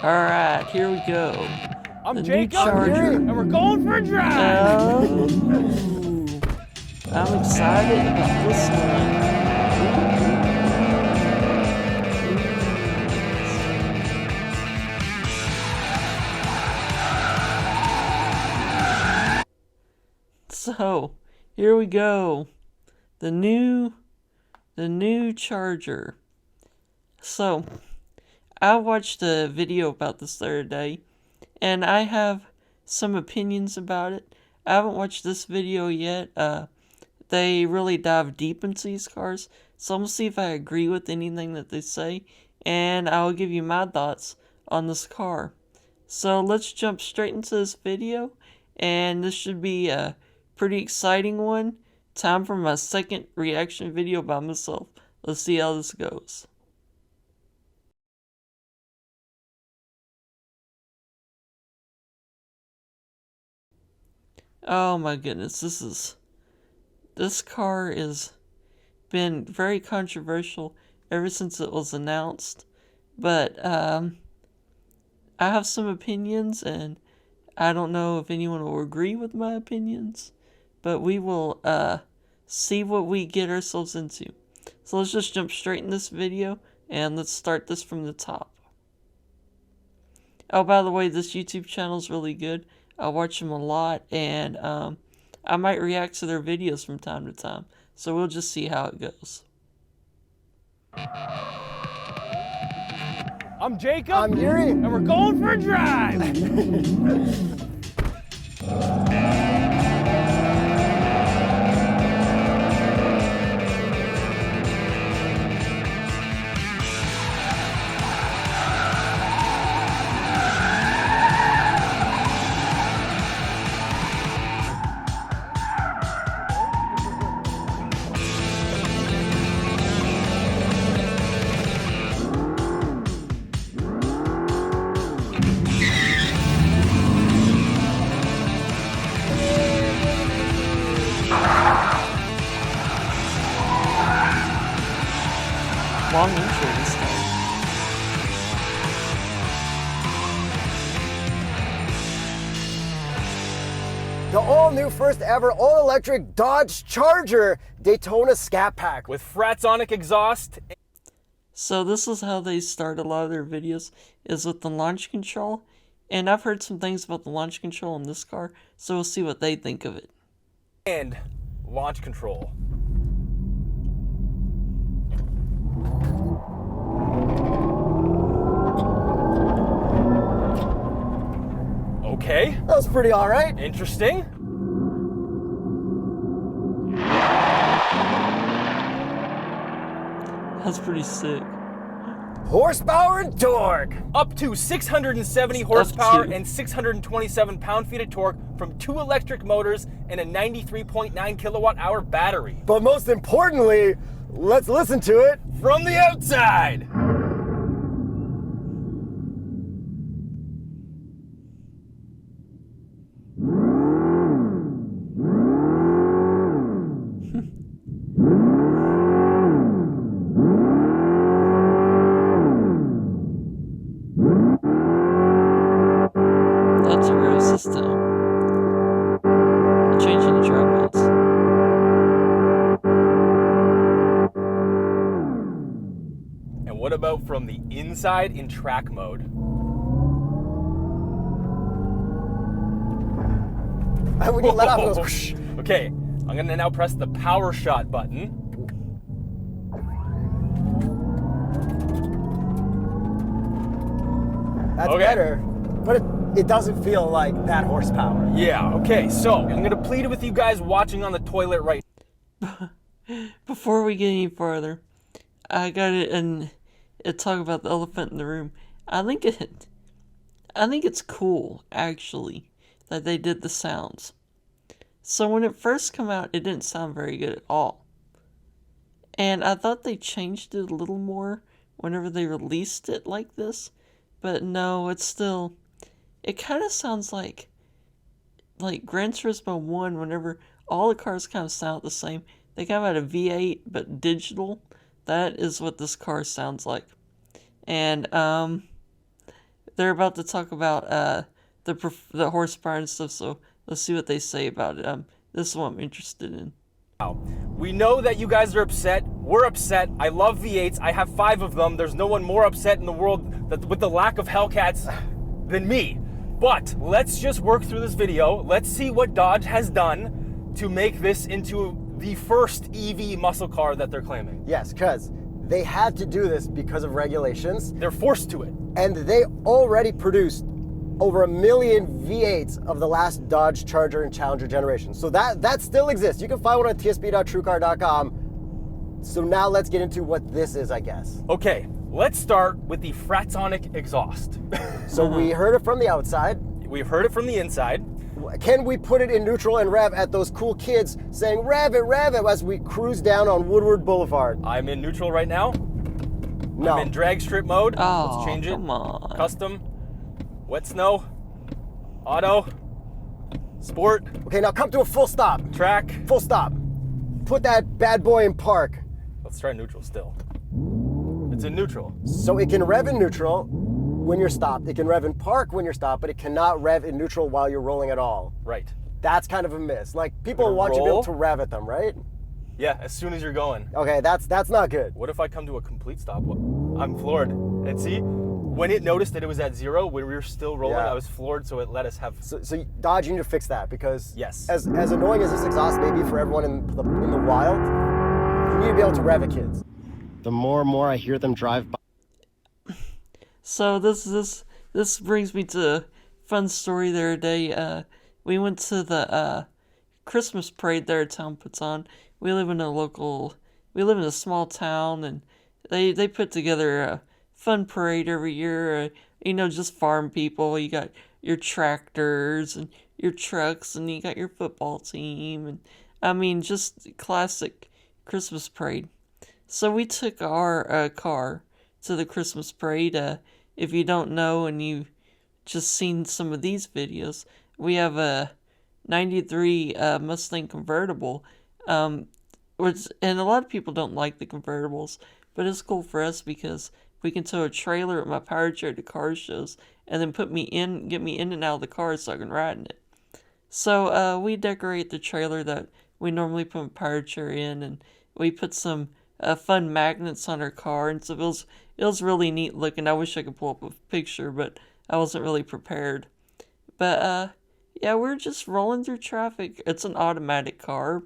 Alright, here we go. I'm Jacob, Charger. And we're going for a drive! I'm excited about this one. So, here we go. The new Charger. So, I watched a video about this the other day, and I have some opinions about it. I haven't watched this video yet. They really dive deep into these cars, so I'm gonna see if I agree with anything that they say, and I'll give you my thoughts on this car. So let's jump straight into this video, and this should be a pretty exciting one. Time for my second reaction video by myself. Let's see how this goes. Oh my goodness, this car is been very controversial ever since it was announced. But I have some opinions, and I don't know if anyone will agree with my opinions, but we will see what we get ourselves into. So let's just jump straight in this video, and let's start this from the top. Oh, by the way, this YouTube channel is really good. I watch them a lot, and I might react to their videos from time to time. So we'll just see how it goes. I'm Jacob. I'm Yuri. And we're going for a drive! Long intro this time. The all-new, first-ever, all-electric Dodge Charger Daytona Scat Pack. With Fratsonic exhaust. So this is how they start a lot of their videos, is with the launch control. And I've heard some things about the launch control in this car, so we'll see what they think of it. And launch control. Okay. That was pretty alright. Interesting. That's pretty sick. Horsepower and torque. Up to 670 horsepower and 627 pound-feet of torque from 2 electric motors and a 93.9 kilowatt-hour battery. But most importantly, let's listen to it From the outside. That's a real system. Changing the drive modes. And what about from the inside in track mode? when you let off, it goes. Okay, I'm gonna now press the power shot button. That's Okay. better, but it doesn't feel like that horsepower. Yeah, okay, so I'm gonna plead with you guys watching on the toilet right Before we get any further, I gotta talk about the elephant in the room. I think it's cool, actually, that they did the sounds. So when it first came out, it didn't sound very good at all. And I thought they changed it a little more whenever they released it like this. But no, it's still... It kind of sounds like Gran Turismo 1, whenever all the cars kind of sound the same. They kind of had a V8, but digital. That is what this car sounds like. And they're about to talk about the horsepower and stuff. So let's see what they say about it. This is what I'm interested in. We know that you guys are upset. We're upset. I love V8s. I have 5 of them. There's no one more upset in the world with the lack of Hellcats than me. But let's just work through this video. Let's see what Dodge has done to make this into the first EV muscle car that they're claiming. Yes, because they had to do this because of regulations. They're forced to it. And they already produced over 1 million V8s of the last Dodge Charger and Challenger generation. So that still exists. You can find one on tsb.truecar.com. So now let's get into what this is, I guess. Okay, let's start with the Fratsonic exhaust. So we heard it from the outside. We've heard it from the inside. Can we put it in neutral and rev at those cool kids saying rev it as we cruise down on Woodward Boulevard? I'm in neutral right now. No. I'm in drag strip mode. Oh, Let's change it. come on. Custom. Wet snow. Auto. Sport. Okay, now come to a full stop. Track. Full stop. Put that bad boy in park. Let's try neutral still. It's in neutral. So it can rev in neutral when you're stopped. It can rev in park when you're stopped, but it cannot rev in neutral while you're rolling at all. Right. That's kind of a miss. Like, people Gonna want you to be able roll? to rev at them, right? Yeah, as soon as you're going. Okay, that's not good. What if I come to a complete stop? I'm floored. And see, when it noticed that it was at 0, when we were still rolling, Yeah. I was floored, so it let us have... So Dodge, you need to fix that, because Yes. as annoying as this exhaust may be for everyone in the wild, you need to be able to rev at kids. The more and more I hear them drive by. So this brings me to a fun story the other day. We went to the Christmas parade their town puts on. We live in a small town, and they put together a fun parade every year. Just farm people. You got your tractors and your trucks, and you got your football team, and I mean, just classic Christmas parade. So we took our car to the Christmas parade. If you don't know and you've just seen some of these videos, we have a 93 Mustang convertible, and a lot of people don't like the convertibles, but it's cool for us because we can tow a trailer with my power chair to car shows and then get me in and out of the car so I can ride in it. So we decorate the trailer that we normally put my power chair in, and we put some fun magnets on our car, and so it was really neat looking. I wish I could pull up a picture, but I wasn't really prepared. But yeah, we're just rolling through traffic. It's an automatic car.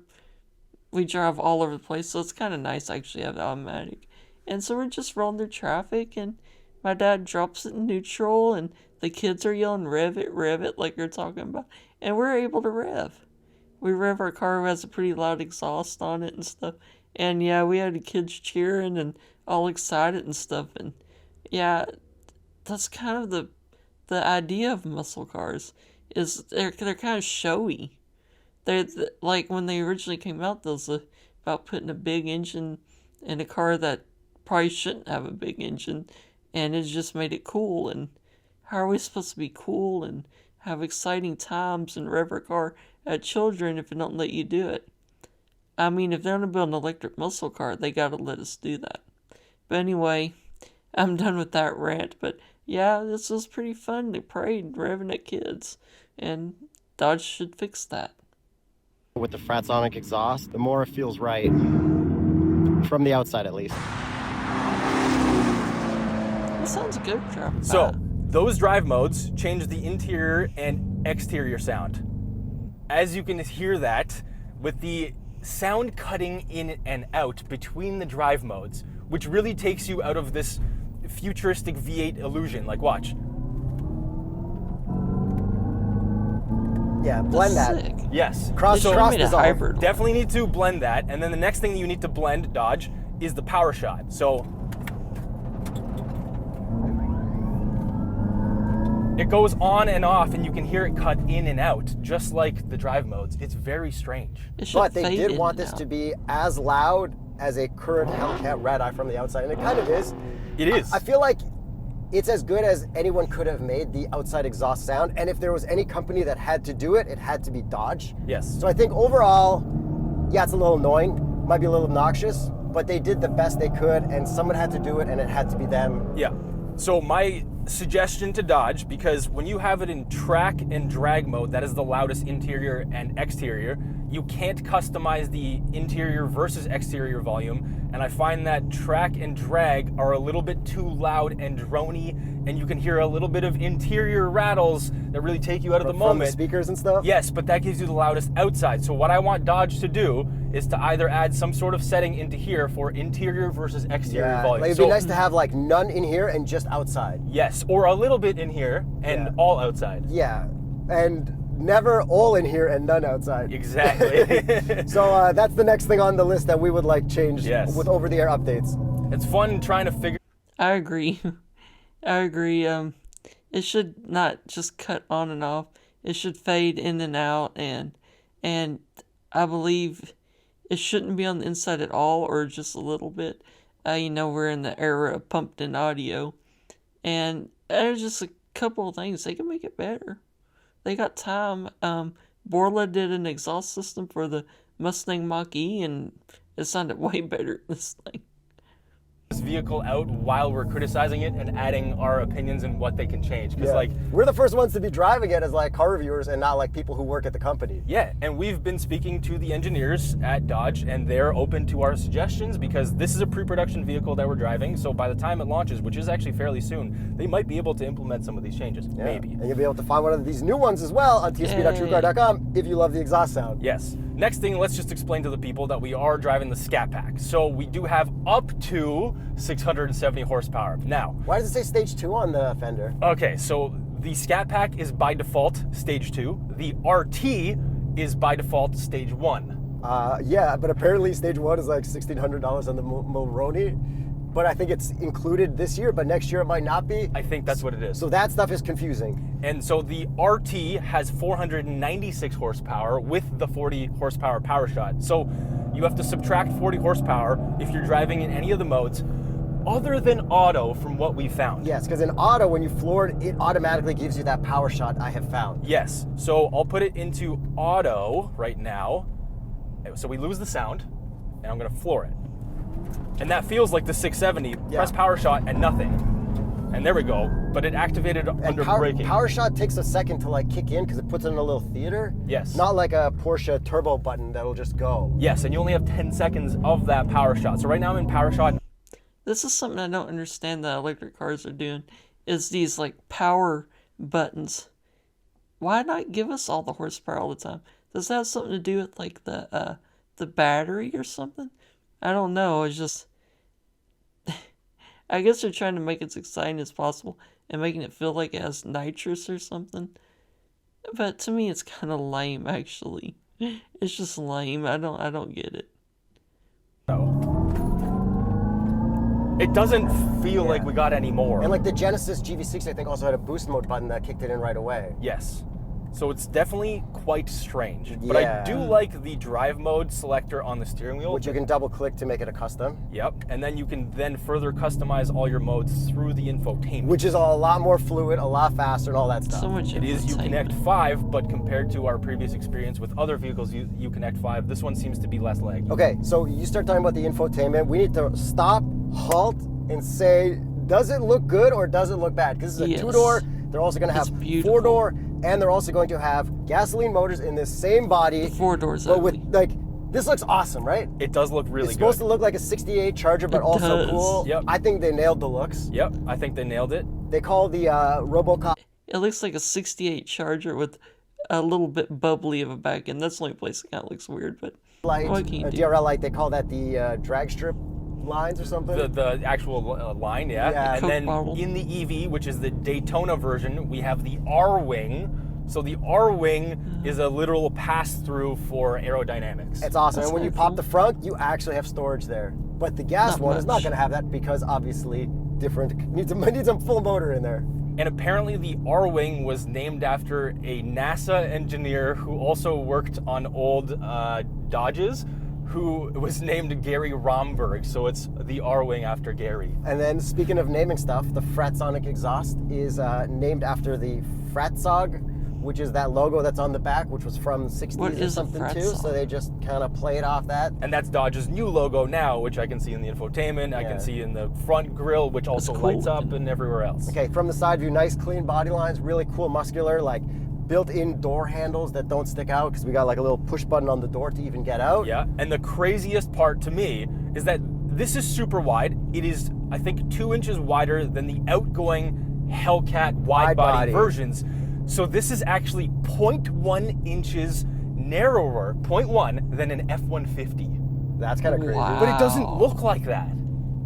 We drive all over the place, so it's kind of nice actually to have automatic. And so we're just rolling through traffic, and my dad drops it in neutral, and the kids are yelling rev it like you're talking about, and we're able to rev. We rev our car, who has a pretty loud exhaust on it and stuff. And yeah, we had the kids cheering and all excited and stuff. And yeah, that's kind of the idea of muscle cars, is they're kind of showy. They're like when they originally came out, those about putting a big engine in a car that probably shouldn't have a big engine, and it just made it cool. And how are we supposed to be cool and have exciting times and rev our car at children if it don't let you do it? I mean, if they're going to build an electric muscle car, they got to let us do that. But anyway, I'm done with that rant. But yeah, this was pretty fun. The parade, revving at kids. And Dodge should fix that. With the Fratsonic exhaust, the more it feels right. From the outside, at least. That sounds good, Trav. So, those drive modes change the interior and exterior sound. As you can hear that, with the sound cutting in and out between the drive modes, which really takes you out of this futuristic V8 illusion. Like, watch. Yeah, blend that. Sick. Yes. Cross They made a dissolve. hybrid. Definitely need to blend that. And then the next thing you need to blend, Dodge, is the power shot. So it goes on and off, and you can hear it cut in and out, just like the drive modes. It's very strange. It should But they fade did in want and this out. to be as loud as a current Hellcat Red Eye from the outside, and it kind of is. It is. I feel like it's as good as anyone could have made the outside exhaust sound, and if there was any company that had to do it, it had to be Dodge. Yes. So I think overall, yeah, it's a little annoying, might be a little obnoxious, but they did the best they could, and someone had to do it, and it had to be them. Yeah. So my suggestion to Dodge, because when you have it in track and drag mode, that is the loudest interior and exterior. You can't customize the interior versus exterior volume, and I find that track and drag are a little bit too loud and drony, and you can hear a little bit of interior rattles that really take you out of the From moment. the speakers and stuff? Yes, but that gives you the loudest outside. So what I want Dodge to do is to either add some sort of setting into here for interior versus exterior volume. Like, it'd be nice to have like none in here and just outside. Yes, or a little bit in here and all outside. Yeah, and never all in here and none outside. Exactly. So that's the next thing on the list that we would like change Yes. with over-the-air updates. It's fun trying to figure. I agree. I agree. It should not just cut on and off. It should fade in and out, and I believe it shouldn't be on the inside at all, or just a little bit. We're in the era of pumped-in audio, and there's just a couple of things they can make it better. They got time. Borla did an exhaust system for the Mustang Mach-E, and it sounded way better than this thing. This vehicle out while we're criticizing it and adding our opinions and what they can change. Because we're the first ones to be driving it as like car reviewers and not like people who work at the company. yeah, and we've been speaking to the engineers at Dodge, and they're open to our suggestions, because this is a pre-production vehicle that we're driving. So by the time it launches, which is actually fairly soon, they might be able to implement some of these changes. Yeah. Maybe. And you'll be able to find one of these new ones as well on tsp.truecar.com if you love the exhaust sound. Yes. Next thing, let's just explain to the people that we are driving the Scat Pack. So we do have up to 670 horsepower. Now, Why does it say stage 2 on the fender? okay, so the Scat Pack is by default stage 2. The RT is by default stage 1. Yeah, but apparently stage 1 is like $1,600 on the Mulroney. But I think it's included this year, but next year it might not be. I think that's what it is. So that stuff is confusing. And so the RT has 496 horsepower with the 40 horsepower power shot. So you have to subtract 40 horsepower if you're driving in any of the modes other than auto, from what we found. Yes, because in auto, when you floor it, it automatically gives you that power shot I have found. Yes. So I'll put it into auto right now. So we lose the sound, and I'm going to floor it. And that feels like the 670. Yeah. Press power shot and nothing. And there we go. But it activated under braking. Power shot takes a second to like kick in because it puts it in a little theater. Yes. Not like a Porsche turbo button that'll just go. Yes, and you only have 10 seconds of that power shot. So right now I'm in power shot. This is something I don't understand that electric cars are doing, is these like power buttons. Why not give us all the horsepower all the time? Does that have something to do with like the battery or something? I don't know. It's just, I guess they're trying to make it as exciting as possible and making it feel like it has nitrous or something. But to me, it's kind of lame, actually. It's just lame. I don't get it. It doesn't feel like we got any more. And like the Genesis GV6, I think, also had a boost mode button that kicked it in right away. Yes. So it's definitely quite strange. But I Yeah. do like the drive mode selector on the steering wheel. Which you can double click to make it a custom. Yep. And then you can then further customize all your modes through the infotainment. Which is a lot more fluid, a lot faster, and all that stuff. So much It is infotainment. Uconnect 5, but compared to our previous experience with other vehicles, Uconnect 5, this one seems to be less laggy. Okay, so you start talking about the infotainment. We need to stop, halt, and say, does it look good or does it look bad? Because this is a Yes. 2-door. They're also going to It's have beautiful. 4-door, and they're also going to have gasoline motors in this same body. The 4 doors But with ugly. like, this looks awesome, right? It does look really It's good. supposed to look like a 68 Charger, but It also does. cool. Yep. I think they nailed the looks. Yep, I think they nailed it. They call the RoboCop It looks like a 68 Charger with a little bit bubbly of a back end. That's the only place it kind of looks weird, but light, what can you do? DRL light. They call that the drag strip lines or something. The actual line, yeah. Yeah. And Coke then bottle. in the EV, which is the Daytona version, we have the R-Wing. So the R-Wing is a literal pass-through for aerodynamics. It's awesome. That's And when you kinda pop cool. the front, you actually have storage there. But the gas Not one is not much. going to have that because obviously different. Needs a full motor in there. And apparently the R-Wing was named after a NASA engineer who also worked on old Dodges, who was named Gary Romberg. So it's the R-Wing after Gary. And then speaking of naming stuff, the Fratsonic exhaust is named after the Fratzog which is that logo that's on the back, which was from the 60s What or is a something fret too. song? So they just kind of played off that. And that's Dodge's new logo now, which I can see in the infotainment. I Yeah. can see in the front grille, which also cool lights up, looking. and everywhere else. Okay, from the side view, nice clean body lines, really cool muscular, like built-in door handles that don't stick out because we got like a little push button on the door to even get out. Yeah, and the craziest part to me is that this is super wide. It is, I think, 2 inches wider than the outgoing Hellcat wide body body. versions. So this is actually 0.1 inches narrower, 0.1, than an F-150. That's kind of crazy. Wow. But it doesn't look like that.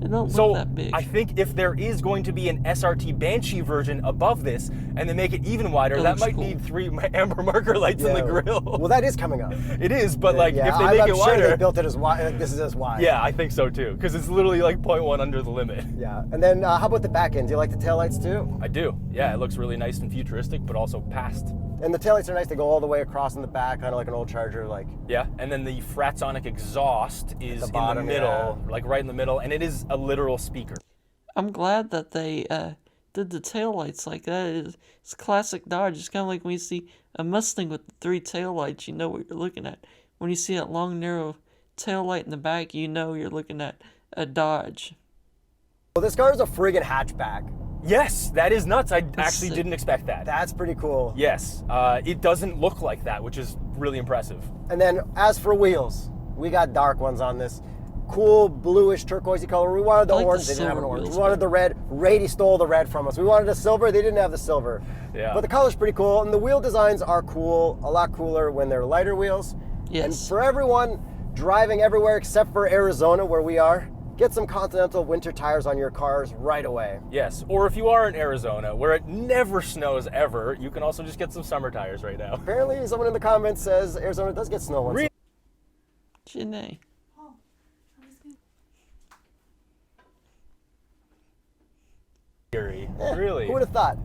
It don't So look that big. I think if there is going to be an SRT Banshee version above this, and they make it even wider, That that looks might cool. need 3 amber marker lights in the grill. Well, that is coming up. It is, but like yeah, if they make I'm it sure wider, they built it as wide. Like, this is as wide. yeah, I think so too, because it's literally like 0.1 under the limit. Yeah. And then how about the back end? Do you like the taillights too? I do. Yeah, it looks really nice and futuristic, but also past. And the taillights are nice. They go all the way across in the back, kind of like an old Charger. Like, Yeah, and then the Fratsonic exhaust is the bottom, in the middle, like right in the middle, and it is a literal speaker. I'm glad that they did the taillights like that. It's classic Dodge. It's kind of like when you see a Mustang with the 3 taillights, you know what you're looking at. When you see that long, narrow taillight in the back, you know you're looking at a Dodge. well, this car is a friggin' hatchback. Yes, that is nuts. I actually sick. didn't expect that. That's pretty cool. Yes, it doesn't look like that, which is really impressive. And then as for wheels, we got dark ones on this. Cool bluish turquoisey color. We wanted the I like the orange. They didn't have an silver orange. wheels We wanted the red. Rady stole the red from us. We wanted a silver. They didn't have the silver. Yeah. But the color's pretty cool, and the wheel designs are cool. A lot cooler when they're lighter wheels. And Yes. for everyone driving everywhere except for Arizona, where we are, get some Continental winter tires on your cars right away. Yes, or if you are in Arizona, where it never snows ever, you can also just get some summer tires right now. Apparently, someone in the comments says Arizona does get snow once. Really? Janae. Really? Who would have thought?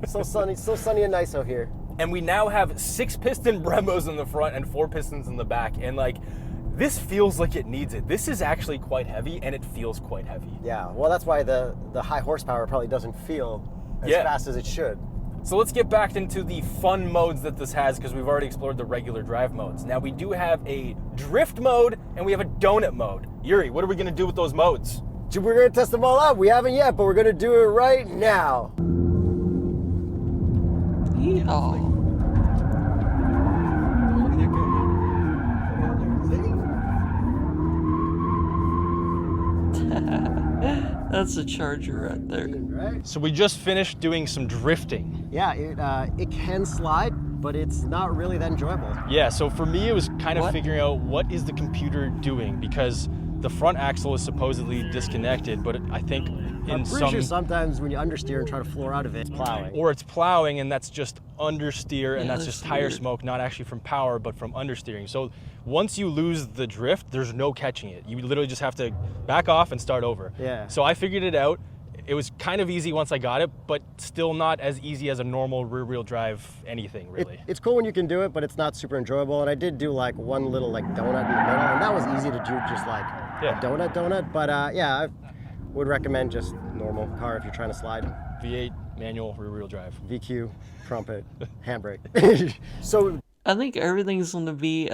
So sunny and nice out here. And we now have 6 piston Brembos in the front and 4 pistons in the back, and like, this feels like it needs it. This is actually quite heavy, and it feels quite heavy. Yeah, well, that's why the high horsepower probably doesn't feel as Yeah. fast as it should. So let's get back into the fun modes that this has, because we've already explored the regular drive modes. Now we do have a drift mode, and we have a donut mode. Yuri, what are we gonna do with those modes? We're gonna test them all out. We haven't yet, but we're gonna do it right now. Yeehaw. That's a Charger right there. Right? So we just finished doing some drifting. Yeah, it can slide, but it's not really that enjoyable. Yeah, so for me, it was kind of What? figuring out what is the computer doing, because the front axle is supposedly disconnected, but I think I'm in pretty sure sometimes when you understeer and try to floor out of it, it's plowing. or it's plowing, and that's just understeer, and Yeah, that's just that's tire weird. smoke, not actually from power, but from understeering. So once you lose the drift, there's no catching it. You literally just have to back off and start over. Yeah. So I figured it out. It was kind of easy once I got it, but still not as easy as a normal rear-wheel drive anything, really. It's cool when you can do it, but it's not super enjoyable. And I did do like one little like donut in the middle, and that was easy to do, just like Yeah. a donut. But yeah, I would recommend just normal car if you're trying to slide. V8 manual rear-wheel drive. VQ, trumpet, handbrake. So I think everything's going to be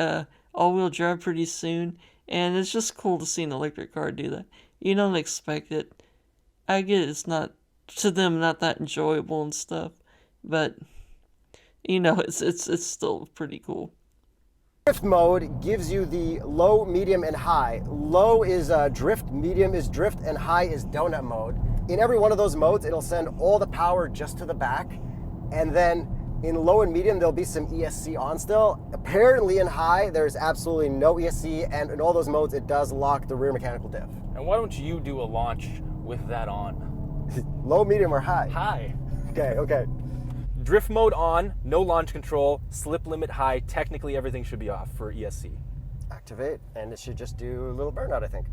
all-wheel drive pretty soon, and it's just cool to see an electric car do that. You don't expect it. I get it's not, to them, not that enjoyable and stuff, but you know, it's still pretty cool. drift mode gives you the low, medium, and high. Low is drift, medium is drift, and high is donut mode. In every one of those modes, it'll send all the power just to the back, and then in low and medium, there'll be some ESC on still. Apparently in high, there's absolutely no ESC, and in all those modes, it does lock the rear mechanical diff. And why don't you do a launch with that on? Low, medium, or high? High. Okay. Drift mode on, no launch control, slip limit high, technically everything should be off for ESC. Activate, and it should just do a little burnout, I think.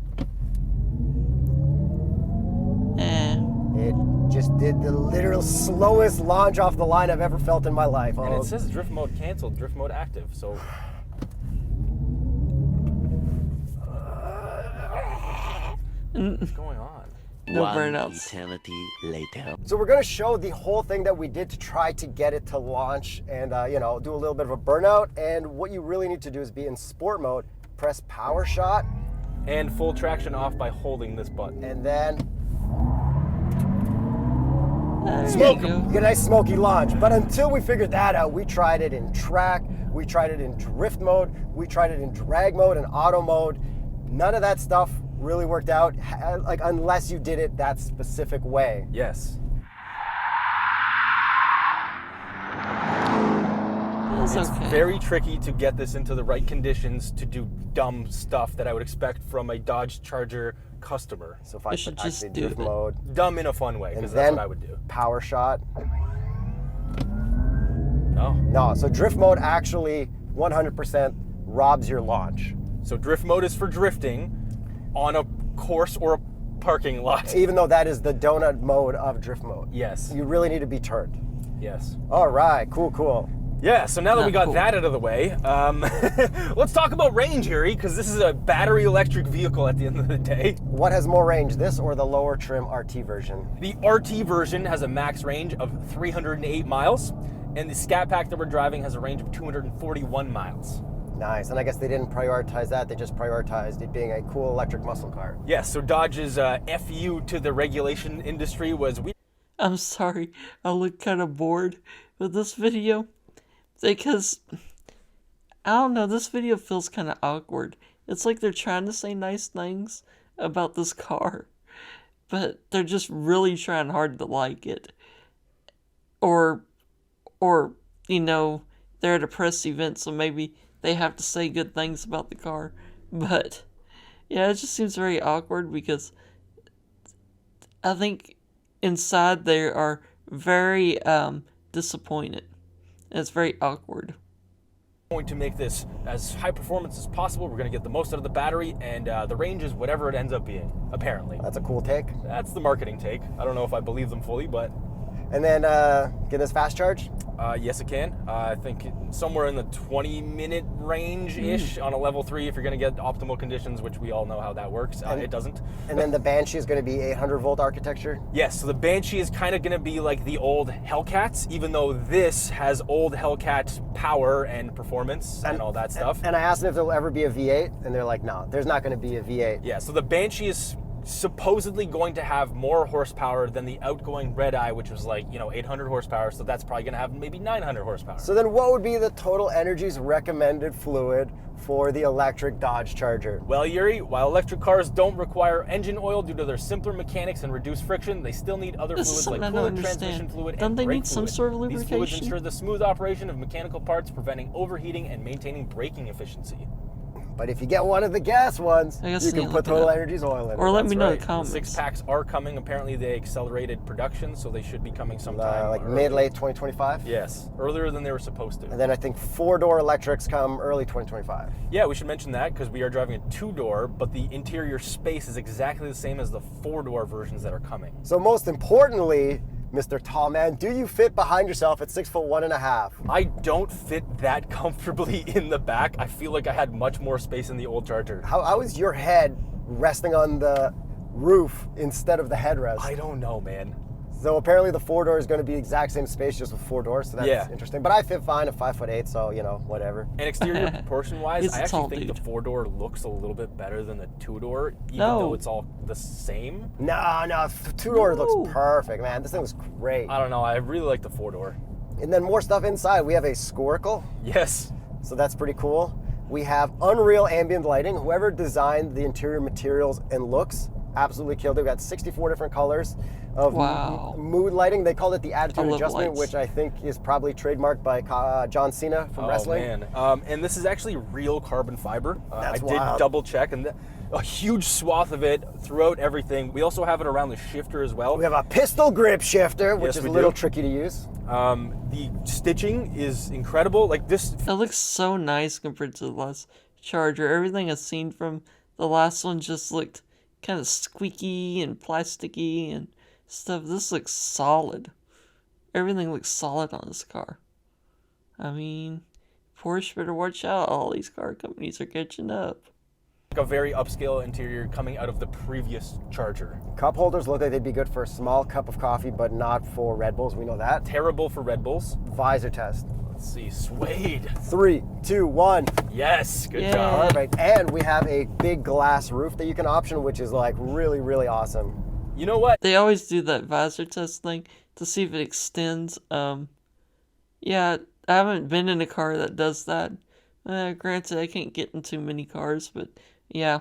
It just did the literal slowest launch off the line I've ever felt in my life. And Oh, it says drift mode canceled, drift mode active, so. What's going on? No One burnouts. eternity later. So we're going to show the whole thing that we did to try to get it to launch and, you know, do a little bit of a burnout. And what you really need to do is be in sport mode, press power shot, And full traction off by holding this button. and then There smoke you 'em. go. You get a nice smoky launch. But until we figured that out, we tried it in track, we tried it in drift mode, we tried it in drag mode and auto mode. None of that stuff really worked out, like unless you did it that specific way. Yes. It's It's okay. very tricky to get this into the right conditions to do dumb stuff that I would expect from a Dodge Charger customer. So if I You put should just actually do drift it. mode Dumb in a fun way, and because that's then what I would do. power shot. No. No, so drift mode actually 100% robs your launch. So drift mode is for drifting on a course or a parking lot. Even though that is the donut mode of drift mode. Yes. You really need to be turned. Yes. All right, cool. Yeah, so now that we Not got cool. that out of the way, let's talk about range, Yuri, because this is a battery electric vehicle at the end of the day. What has more range, this or the lower trim RT version? The RT version has a max range of 308 miles, and the Scat Pack that we're driving has a range of 241 miles. Nice, and I guess they didn't prioritize that, they just prioritized it being a cool electric muscle car. Yes, so Dodge's FU to the regulation industry was I'm sorry, I look kind of bored with this video because I don't know, this video feels kind of awkward. It's like they're trying to say nice things about this car, but they're just really trying hard to like it. Or you know, they're at a press event, so maybe they have to say good things about the car. But yeah, it just seems very awkward because I think inside they are very disappointed. And it's very awkward. going to make this as high performance as possible. We're going to get the most out of the battery, and the range is whatever it ends up being, apparently. That's a cool take. That's the marketing take. I don't know if I believe them fully, but And then get this fast charge. yes, it can. I think somewhere in the 20-minute range-ish on a level 3 if you're going to get optimal conditions, which we all know how that works. It doesn't. And then the Banshee is going to be 800 volt architecture. Yes, so the Banshee is kind of going to be like the old Hellcats, even though this has old Hellcat power and performance and all that stuff. And I asked them if there'll ever be a V8, and they're like, no, there's not going to be a V8. Yeah, so the Banshee is supposedly going to have more horsepower than the outgoing Red Eye, which was like, 800 horsepower, so that's probably going to have maybe 900 horsepower. So then what would be the Total Energy's recommended fluid for the electric Dodge Charger? Well, Yuri, while electric cars don't require engine oil due to their simpler mechanics and reduced friction, they still need other This is fluids like something I don't coolant, transmission understand. fluid, Don't and they brake need some fluid. sort of These fluids lubrication? ensure the smooth operation of mechanical parts, preventing overheating and maintaining braking efficiency. But if you get one of the gas ones, I guess you you can can put look it Total up. Energy's oil in it. Or let me That's know in right. the comments. Six packs are coming. Apparently, they accelerated production, so they should be coming sometime. Like early. mid-late 2025? Yes, earlier than they were supposed to. And then I think 4-door electrics come early 2025. Yeah, we should mention that because we are driving a 2-door, but the interior space is exactly the same as the 4-door versions that are coming. So most importantly, Mr. Tall Man, do you fit behind yourself at 6'1.5"? I don't fit that comfortably in the back. I feel like I had much more space in the old Charger. How is your head resting on the roof instead of the headrest? I don't know, man. So apparently the 4-door is going to be the exact same space, just with 4 doors. So that's Yeah. interesting. But I fit fine at 5'8", so whatever. And exterior proportion-wise, He's I a actually tall think dude. the 4-door looks a little bit better than the 2-door, even No. though it's all the same. No, 2-door No. looks perfect, man. This thing was great. I don't know. I really like the 4-door. And then more stuff inside. We have a Squircle, Yes. so that's pretty cool. We have Unreal Ambient Lighting. Whoever designed the interior materials and looks absolutely killed it. We got 64 different colors of Wow. mood lighting. They call it the attitude I love adjustment, lights. which I think is probably trademarked by John Cena from wrestling. Oh, man. And this is actually real carbon fiber. That's I did wild. double check, and a huge swath of it throughout everything. We also have it around the shifter as well. We have a pistol grip shifter, which Yes, is we a little do. tricky to use. The stitching is incredible. Like this, It looks so nice compared to the last Charger. Everything I've seen from the last one just looked kind of squeaky and plasticky and stuff. This looks solid. Everything looks solid on this car. I mean, Porsche better watch out. All these car companies are catching up. Like a very upscale interior coming out of the previous Charger. Cup holders look like they'd be good for a small cup of coffee, but not for Red Bulls. We know that. Terrible for Red Bulls. Visor test. Let's see, suede. 3, 2, 1. Yes, good Yeah. job. Perfect. And we have a big glass roof that you can option, which is like really, really awesome. You know what? They always do that visor test thing to see if it extends. Yeah, I haven't been in a car that does that. Granted, I can't get in too many cars, but yeah,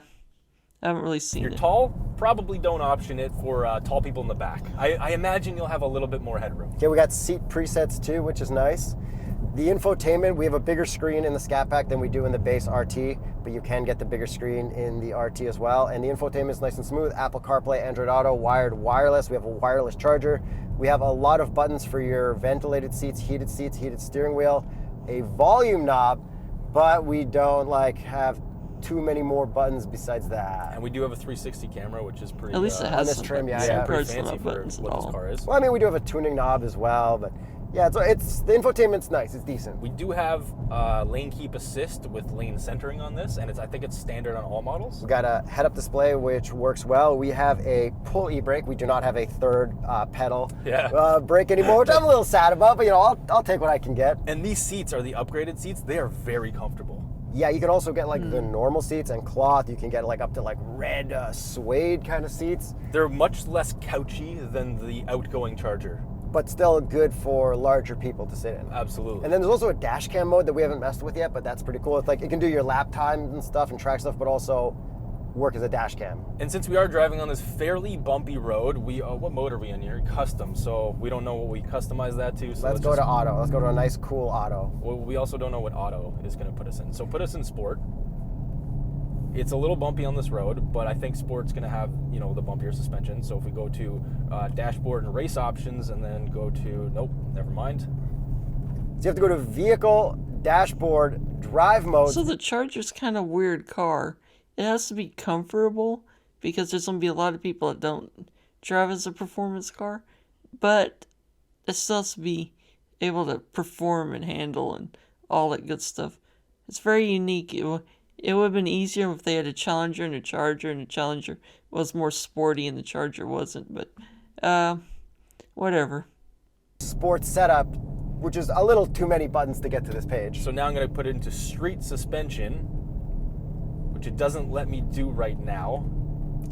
I haven't really seen You're it. tall, probably don't option it for tall people in the back. I imagine you'll have a little bit more headroom. Okay, we got seat presets too, which is nice. The infotainment, we have a bigger screen in the Scat Pack than we do in the base RT, but you can get the bigger screen in the RT as well. And the infotainment is nice and smooth. Apple CarPlay, Android Auto, wired, wireless. We have a wireless charger. We have a lot of buttons for your ventilated seats, heated steering wheel, a volume knob, but we don't like have too many more buttons besides that. And we do have a 360 camera, which is pretty. At least it on has this some trim, yeah, buttons. yeah. Some pretty cars don't fancy have for buttons at what this all. car is. Well, I mean, we do have a tuning knob as well, but yeah, it's the infotainment's nice. It's decent. We do have lane keep assist with lane centering on this, and I think it's standard on all models. We got a head-up display, which works well. We have a pull e-brake. We do not have a third pedal brake anymore, which I'm a little sad about, but you know, I'll take what I can get. And these seats are the upgraded seats. They are very comfortable. Yeah, you can also get like the normal seats and cloth. You can get like up to like red suede kind of seats, They're much less couchy than the outgoing Charger. but still good for larger people to sit in. Absolutely. And then there's also a dash cam mode that we haven't messed with yet, but that's pretty cool. It's like it can do your lap time and stuff and track stuff, but also work as a dash cam. And since we are driving on this fairly bumpy road, we what mode are we in here? Custom. So we don't know what we customize that to. So Let's go to auto. Let's go to a nice, cool auto. Well, we also don't know what auto is going to put us in. So put us in sport. It's a little bumpy on this road, but I think sport's going to have, you know, the bumpier suspension. So if we go to dashboard and race options and then go to, nope, never mind. So you have to go to vehicle, dashboard, drive mode. So the Charger's kind of weird car. It has to be comfortable because there's going to be a lot of people that don't drive as a performance car, but it still has to be able to perform and handle and all that good stuff. It's very unique. It would have been easier if they had a Challenger and a Charger, and the Challenger was more sporty and the Charger wasn't, but whatever. Sports setup, which is a little too many buttons to get to this page. So now I'm going to put it into street suspension, which it doesn't let me do right now.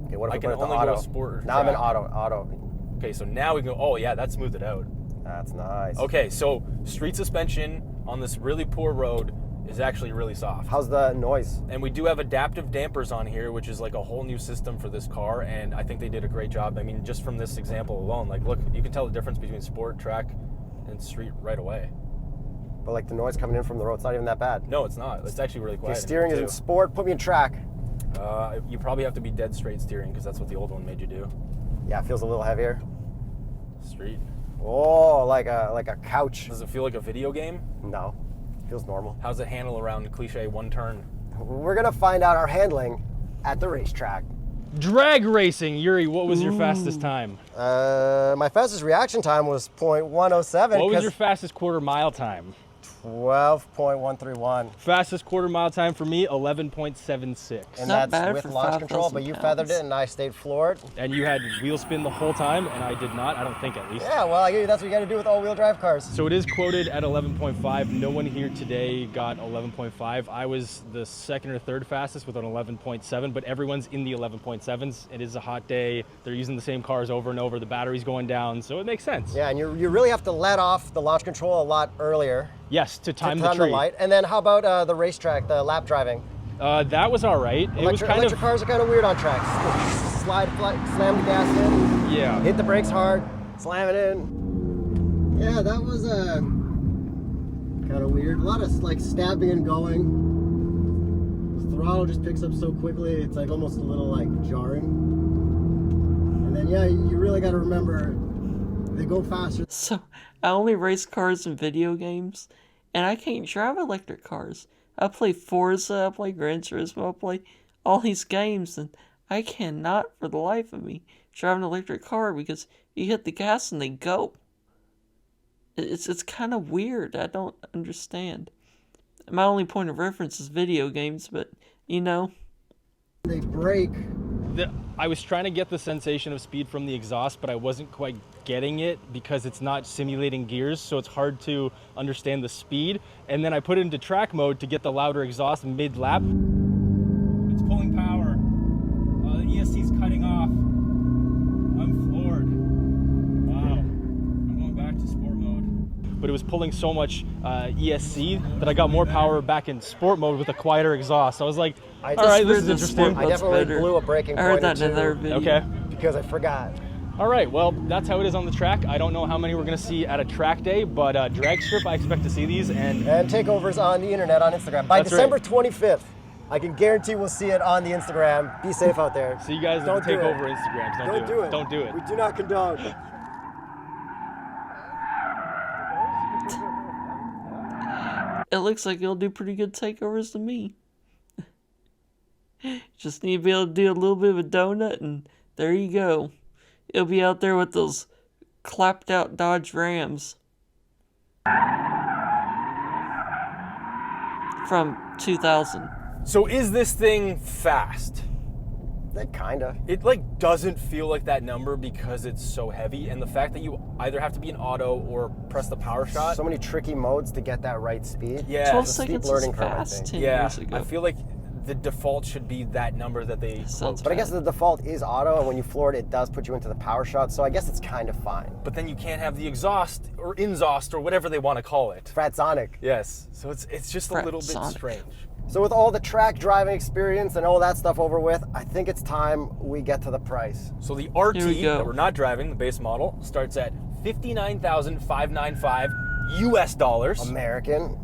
Okay, what if I we can put it to only auto? go to sport or Now I'm in track. auto. Okay, so now we can go, oh yeah, that smoothed it out. That's nice. Okay, so street suspension on this really poor road is actually really soft. How's the noise? And we do have adaptive dampers on here, which is like a whole new system for this car, and I think they did a great job. I mean, just from this example alone, like look, you can tell the difference between sport, track, and street right away. But like the noise coming in from the road, it's not even that bad. No, it's not. It's actually really quiet. Okay, steering is in sport. Put me in track. You probably have to be dead straight steering because that's what the old one made you do. Yeah, it feels a little heavier. Street. Oh, like a couch. Does it feel like a video game? No, feels normal. How's it handle around cliche one turn? We're gonna find out our handling at the racetrack. Drag racing, Yuri, what was your fastest time? My fastest reaction time was .107. What was your fastest quarter mile time? 12.131. Fastest quarter mile time for me, 11.76. And Not that's bad with for launch control, 5,000 but you pounds. feathered it and I stayed floored. And you had wheel spin the whole time, and I did not, I don't think at least. Yeah, well, I guess that's what you gotta do with all-wheel drive cars. So it is quoted at 11.5. No one here today got 11.5. I was the second or third fastest with an 11.7, but everyone's in the 11.7s. It is a hot day. They're using the same cars over and over. The battery's going down, so it makes sense. Yeah, and you really have to let off the launch control a lot earlier. Yes, to time to the time tree. light. And then how about the racetrack, the lap driving? That was all right. It was kind Electric cars are kind of weird on tracks. Slam the gas in, yeah. hit the brakes hard, slam it in. Yeah, that was kind of weird. A lot of like stabbing and going. The throttle just picks up so quickly, it's like almost a little like jarring. And then yeah, you really got to remember they go faster. So I only race cars in video games, and I can't drive electric cars. I play Forza, I play Gran Turismo, I play all these games, and I cannot for the life of me drive an electric car because you hit the gas and they go. It's kind of weird. I don't understand. My only point of reference is video games, but you know, They brake. I was trying to get the sensation of speed from the exhaust, but I wasn't quite getting it because it's not simulating gears, so it's hard to understand the speed. And then I put it into track mode to get the louder exhaust mid-lap. It's pulling power. The ESC's cutting off. I'm floored. Wow. I'm going back to sport mode. But it was pulling so much ESC that I got more power back in sport mode with a quieter exhaust. I was like, all right, this is interesting. I definitely blew a braking point. I heard that in another video. Okay. Because I forgot. All right, well, that's how it is on the track. I don't know how many we're gonna see at a track day, but drag strip, I expect to see these. And takeovers on the internet, on Instagram. By December 25th, I can guarantee we'll see it on the Instagram. Be safe out there. see you guys at the takeover Instagrams. Don't do it. Don't do it. We do not condone. It looks like it'll do pretty good takeovers to me. Just need to be able to do a little bit of a donut, and there you go. It'll be out there with those clapped out Dodge Rams from 2000. So is this thing fast? Kinda. It like doesn't feel like that number because it's so heavy, and the fact that you either have to be in auto or press the power shot. So many tricky modes to get that right speed. Yeah. 12 It's a steep seconds is learning curve, I fast think. 10 Yeah, years ago. I feel like the default should be that number that they Sounds quote. But I guess the default is auto, and when you floor it, it does put you into the power shot, so I guess it's kind of fine. But then you can't have the exhaust or inzost or whatever they want to call it. Fratsonic. Yes, so it's just a little bit Fratsonic. strange. So with all the track driving experience and all that stuff over with, I think it's time we get to the price. So the RT Here we go. that we're not driving, the base model, starts at $59,595 US dollars, American.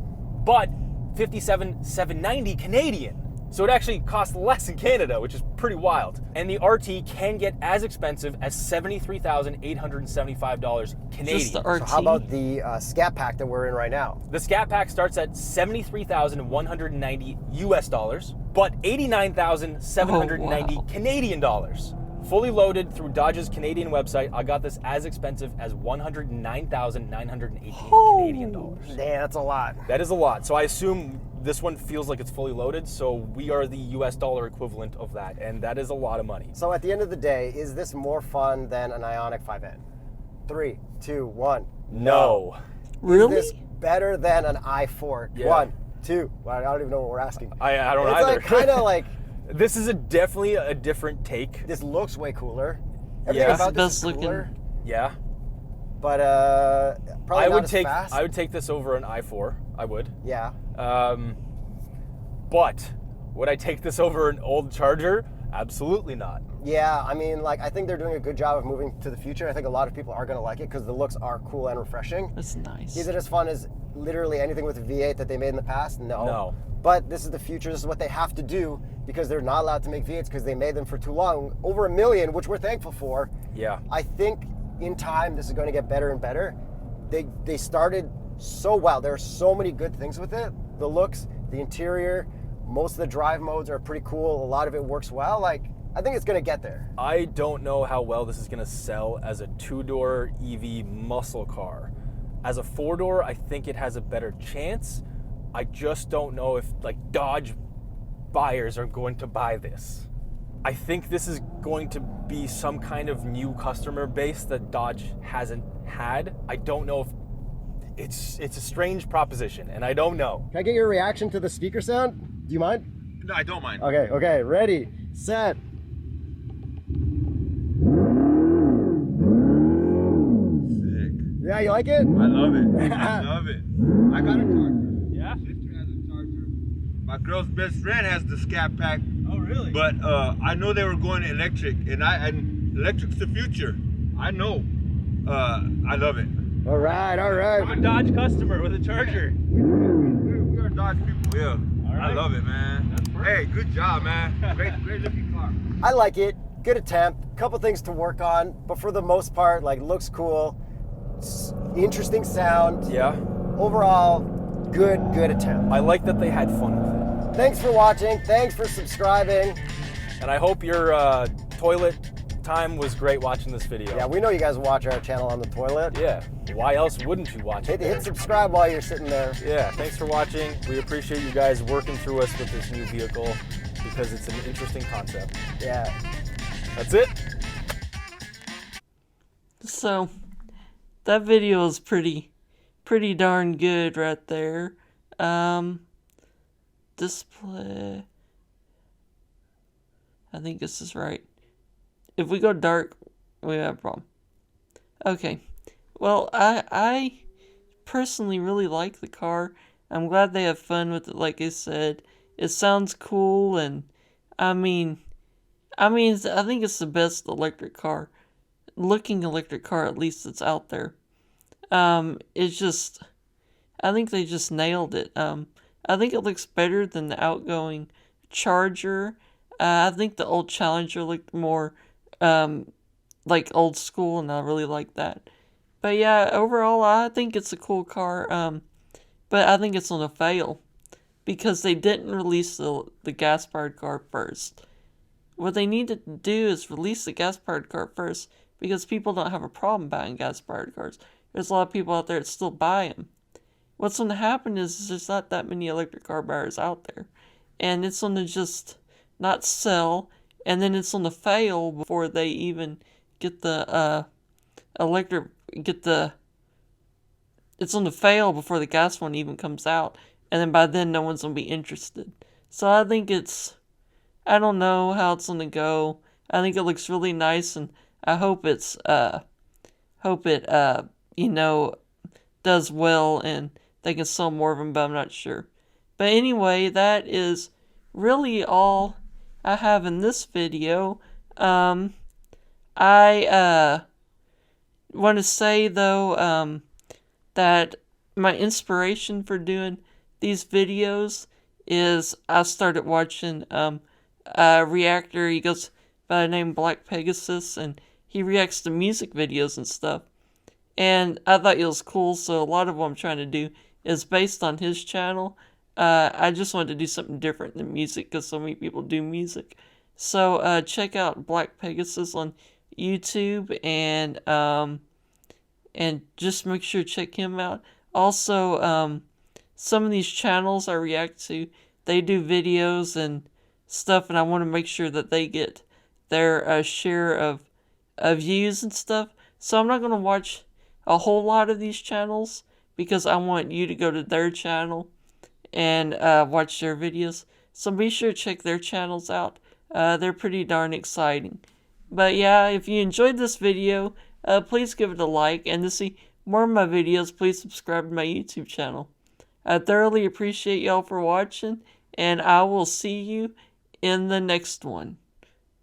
but $57,790 Canadian. So it actually costs less in Canada, which is pretty wild. And the RT can get as expensive as $73,875 Canadian. Just the RT. So how about the Scat Pack that we're in right now? The Scat Pack starts at $73,190 US dollars, but $89,790 Oh, wow. Canadian dollars. Fully loaded through Dodge's Canadian website, I got this as expensive as $109,918 Canadian dollars. Damn, that's a lot. That is a lot. So I assume this one feels like it's fully loaded, so we are the US dollar equivalent of that, and that is a lot of money. So at the end of the day, is this more fun than an Ioniq 5N? 3, 2, 1. No. Really? Is this better than an i4? Yeah. 1, 2. Well, I don't even know what we're asking. I don't it's either. Like kind of like This is definitely a different take. this looks way cooler. Everything Yeah. about this Best is looking. cooler, Yeah. but probably I not would as take fast. I would take this over an i4. I would. Yeah. But would I take this over an old Charger? Absolutely not. Yeah, I mean, like, I think they're doing a good job of moving to the future. I think a lot of people are going to like it because the looks are cool and refreshing. That's nice. Is it as fun as literally anything with a V8 that they made in the past? No. No. But this is the future. This is what they have to do because they're not allowed to make V8s because they made them for too long. Over 1 million, which we're thankful for. Yeah. I think in time, this is going to get better and better. They started so well. There are so many good things with it. The looks, the interior, most of the drive modes are pretty cool. A lot of it works well. Like, I think it's going to get there. I don't know how well this is going to sell as a two-door EV muscle car. As a four-door, I think it has a better chance. I just don't know if like Dodge buyers are going to buy this. I think this is going to be some kind of new customer base that Dodge hasn't had. I don't know if it's a strange proposition, and I don't know. Can I get your reaction to the speaker sound? Do you mind? No, I don't mind. Okay, ready, set. Sick. Yeah, you like it? I love it. I love it. I got a Charger. Yeah? My sister has a Charger. My girl's best friend has the Scat Pack. Oh, really? But I know they were going electric, and electric's the future. I know. I love it. All right. I'm a Dodge customer with a Charger. We are Dodge people, yeah. All right. I love it, man. That's perfect. Hey, good job, man. Great looking car. I like it. Good attempt. Couple things to work on, but for the most part, like, looks cool. Interesting sound. Yeah. Overall, good attempt. I like that they had fun with it. Thanks for watching. Thanks for subscribing. And I hope your toilet time was great watching this video. Yeah, we know you guys watch our channel on the toilet. Yeah. Why else wouldn't you watch it? Hit subscribe while you're sitting there. Yeah, thanks for watching. We appreciate you guys working through us with this new vehicle. because it's an interesting concept. Yeah. That's it. So that video is pretty darn good right there. Display. I think this is right. If we go dark, we have a problem. Okay. Well, I personally really like the car. I'm glad they have fun with it. Like I said, it sounds cool, and I think it's the best electric car, looking electric car at least that's out there. It's just, I think they just nailed it. I think it looks better than the outgoing Charger. I think the old Challenger looked more, like old school, and I really like that. But yeah, overall, I think it's a cool car. But I think it's gonna fail because they didn't release the gas-powered car first. What they need to do is release the gas-powered car first because people don't have a problem buying gas-powered cars. There's a lot of people out there that still buy them. What's going to happen is there's not that many electric car buyers out there. And it's going to just not sell, and then it's going to fail before they even get the it's going to fail before the gas one even comes out, and then by then no one's going to be interested. So I think I don't know how it's going to go. I think it looks really nice, and I hope it does well and they can sell more of them, but I'm not sure. But anyway, that is really all I have in this video. I want to say though that my inspiration for doing these videos is I started watching a reactor. He goes by the name Black Pegasus, and he reacts to music videos and stuff. And I thought it was cool, so a lot of what I'm trying to do is based on his channel. I just wanted to do something different than music because so many people do music. So check out Black Pegasus on YouTube, and just make sure to check him out. Also, some of these channels I react to, they do videos and stuff, and I want to make sure that they get their share of views and stuff. So I'm not going to watch a whole lot of these channels because I want you to go to their channel and watch their videos. So be sure to check their channels out. They're pretty darn exciting. But yeah, if you enjoyed this video, please give it a like. And to see more of my videos, please subscribe to my YouTube channel. I thoroughly appreciate y'all for watching, and I will see you in the next one.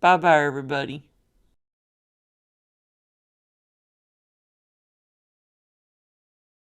Bye-bye, everybody.